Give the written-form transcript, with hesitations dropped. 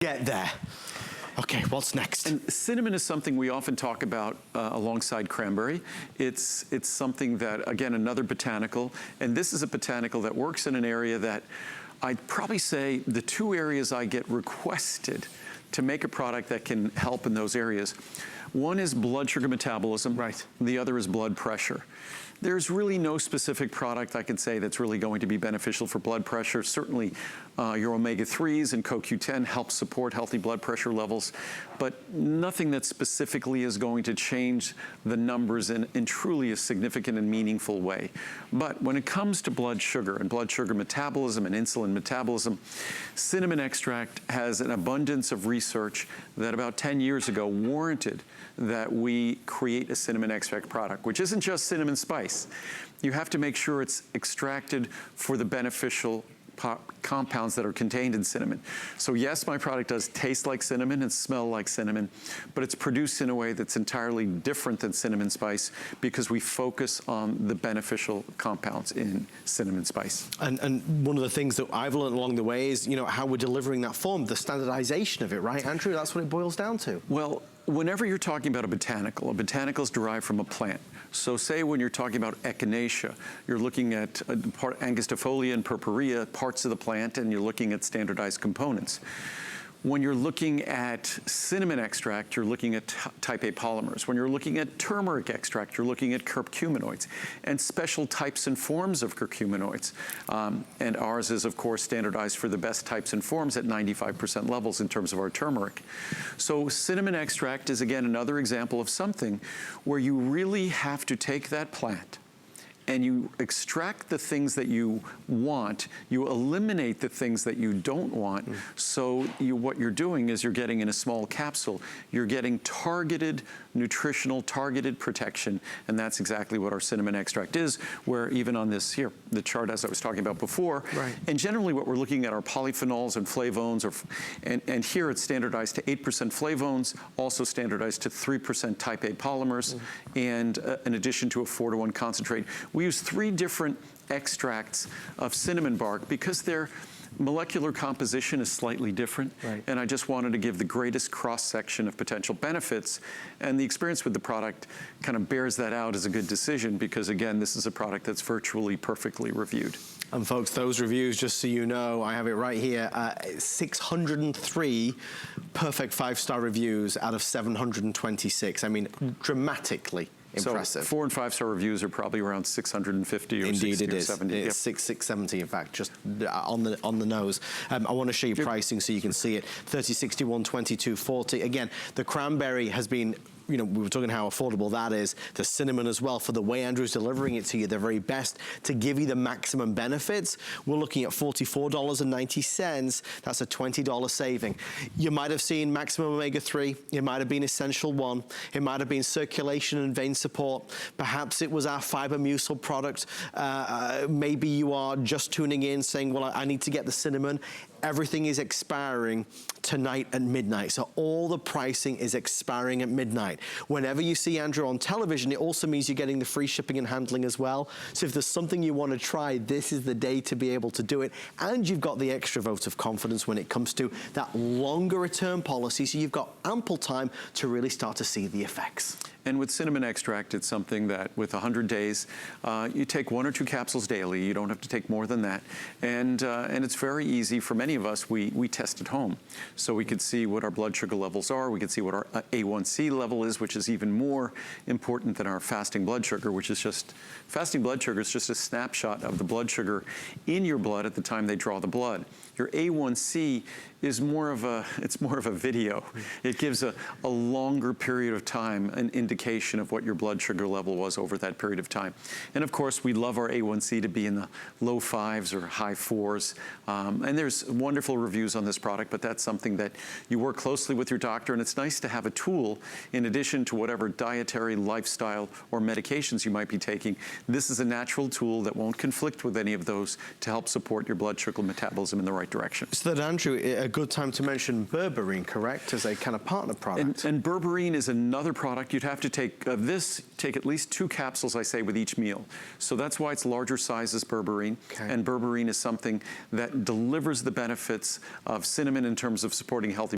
get there. Okay, what's next? And cinnamon is something we often talk about alongside cranberry. It's something that, again, another botanical, and this is a botanical that works in an area that I'd probably say the two areas I get requested to make a product that can help in those areas. One is blood sugar metabolism. Right. The other is blood pressure. There's really no specific product I can say that's really going to be beneficial for blood pressure. Certainly your omega-3s and CoQ10 help support healthy blood pressure levels, but nothing that specifically is going to change the numbers in truly a significant and meaningful way. But when it comes to blood sugar and blood sugar metabolism and insulin metabolism, cinnamon extract has an abundance of research that about 10 years ago warranted that we create a cinnamon extract product, which isn't just cinnamon spice. You have to make sure it's extracted for the beneficial compounds that are contained in cinnamon. So yes, my product does taste like cinnamon and smell like cinnamon, but it's produced in a way that's entirely different than cinnamon spice because we focus on the beneficial compounds in cinnamon spice. And one of the things that I've learned along the way is, you know, how we're delivering that form, the standardization of it, right, Andrew? That's what it boils down to. Well, whenever you're talking about a botanical is derived from a plant. So say when you're talking about echinacea, you're looking at angustifolia and purpurea, parts of the plant, and you're looking at standardized components. When you're looking at cinnamon extract, you're looking at TypeA polymers. When you're looking at turmeric extract, you're looking at curcuminoids and special types and forms of curcuminoids. And ours is, of course, standardized for the best types and forms at 95% levels in terms of our turmeric. So cinnamon extract is, again, another example of something where you really have to take that plant and you extract the things that you want, you eliminate the things that you don't want, so what you're doing is you're getting in a small capsule, you're getting targeted, nutritional, targeted protection, and that's exactly what our cinnamon extract is, where even on this here, the chart as I was talking about before, right. And generally what we're looking at are polyphenols and flavones, and here it's standardized to 8% flavones, also standardized to 3% type A polymers, and in addition to a 4-to-1 concentrate. We use 3 different extracts of cinnamon bark because their molecular composition is slightly different, right. And I just wanted to give the greatest cross-section of potential benefits, and the experience with the product kind of bears that out as a good decision because, again, this is a product that's virtually perfectly reviewed. And folks, those reviews, just so you know, I have it right here, 603 perfect 5-star reviews out of 726. I mean, dramatically impressive. So 4- and 5-star reviews are probably around 650 or Indeed 60 it or is. 70. It's 670, in fact, just on the nose. I want to show you pricing so you can see it. 30, 61, 22, 40. Again, the cranberry has been, you know, we were talking how affordable that is. The cinnamon as well, for the way Andrew's delivering it to you, the very best to give you the maximum benefits. We're looking at $44.90. That's a $20 saving. You might have seen maximum omega-3. It might have been essential 1. It might have been circulation and vein support. Perhaps it was our fiber mucil product. Maybe you are just tuning in saying, well, I need to get the cinnamon. Everything is expiring tonight at midnight. So all the pricing is expiring at midnight. Whenever you see Andrew on television, it also means you're getting the free shipping and handling as well. So if there's something you want to try, this is the day to be able to do it. And you've got the extra vote of confidence when it comes to that longer return policy. So you've got ample time to really start to see the effects. And with cinnamon extract, it's something that with 100 days, you take 1 or 2 capsules daily. You don't have to take more than that. And it's very easy for many of us. We test at home. So we could see what our blood sugar levels are. We could see what our A1C level is, which is even more important than our fasting blood sugar, which is just, fasting blood sugar is just a snapshot of the blood sugar in your blood at the time they draw the blood. Your A1C is more of a video. It gives a longer period of time, an indication of what your blood sugar level was over that period of time. And of course, we love our A1C to be in the low 5s or high 4s. And there's wonderful reviews on this product, but that's something that you work closely with your doctor, and it's nice to have a tool in addition to whatever dietary, lifestyle, or medications you might be taking. This is a natural tool that won't conflict with any of those to help support your blood sugar metabolism in the right right direction. So that, Andrew, a good time to mention berberine, correct, as a kind of partner product? And berberine is another product. You'd have to take take at least 2 capsules, I say, with each meal. So that's why it's larger size as berberine. Okay. And berberine is something that delivers the benefits of cinnamon in terms of supporting healthy